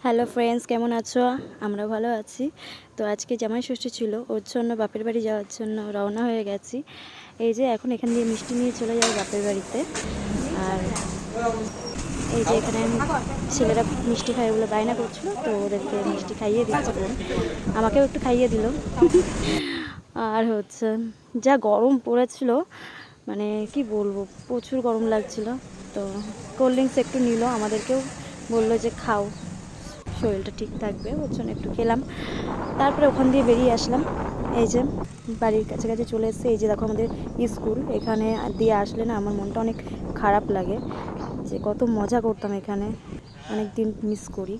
Hello friends, কেমন আছো? আমরা ভালো আছি। তো আজকে জামাই ষষ্ঠী ছিল, ওর জন্য বাপের বাড়ি যাওয়ার জন্য রওনা হয়ে গেছি। এই যে এখন এখান দিয়ে মিষ্টি নিয়ে চলে যাই বাপের বাড়িতে। আর এই যে এখানে ছেলেরা মিষ্টি খায়, ওগুলো বায়না করছিল, তো ওদেরকে মিষ্টি খাইয়ে দিচ্ছে বোন, আমাকেও একটু খাইয়ে দিল। আর হচ্ছে যা গরম পড়েছিল, মানে কি বলবো, প্রচুর গরম লাগছিল। তো কোল্ড ড্রিঙ্কস একটু নিল, আমাদেরকেও বললো যে খাও, শরীরটা ঠিক থাকবে, ওর জন্য একটু খেলাম। তারপরে ওখান দিয়ে বেরিয়ে আসলাম। এই যে বাড়ির কাছাকাছি চলে এসেছে। এই যে দেখো আমাদের স্কুল, এখানে দিয়ে আসলে না আমার মনটা অনেক খারাপ লাগে, যে কত মজা করতাম এখানে, অনেক দিন মিস করি।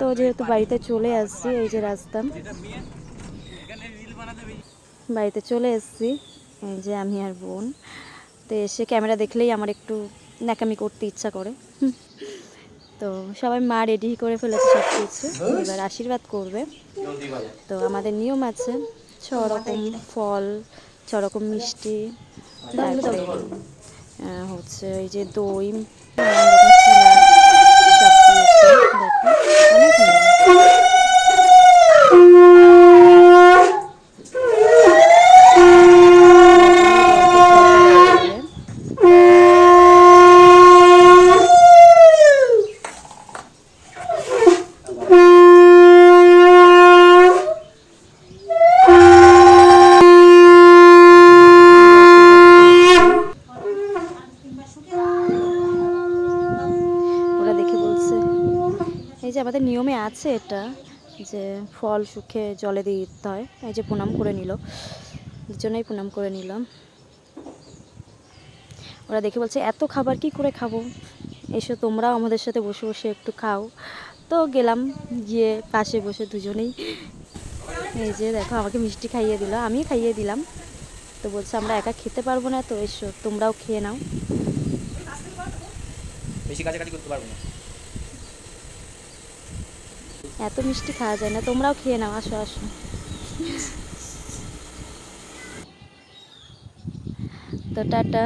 তো যেহেতু বাড়িতে চলে আসছি, এই যে রাস্তা, বাড়িতে চলে এসেছি। এই যে আমি আর বোন, তো এসে ক্যামেরা দেখলেই আমার একটু ন্যাকামি করতে ইচ্ছা করে। তো সবাই মা রেডি করে ফেলেছে সব কিছু, এবার আশীর্বাদ করবে। তো আমাদের নিয়ম আছে, 6 রকম ফল, 6 রকম মিষ্টি, তারপরে হচ্ছে এই যে দই, নানান রকম চিড়া সব দিয়েছে। দেখো অনেক নিয়ম। ওরা দেখে বলছে, এই যে আমাদের নিয়মে আছে এটা, যে ফল শুকে জলে দিয়ে দিতে হয়। এই যে প্রণাম করে নিল, দুজনেই প্রণাম করে নিলাম। ওরা দেখে বলছে এত খাবার কি করে খাবো, এসো তোমরাও আমাদের সাথে বসে বসে একটু খাও। তো গেলাম, গিয়ে পাশে বসে দুজনেই, এই যে দেখো আমাকে মিষ্টি খাইয়ে দিল, আমিও খাইয়ে দিলাম। তো বলছে আমরা একা খেতে পারবো না, তো এসো তোমরাও খেয়ে নাও। বেশি কাছাকাছি করতে পারবো না, এত মিষ্টি খাওয়া যায় না, তোমরাও খেয়ে নাও, আসো আসো। তো টাটা।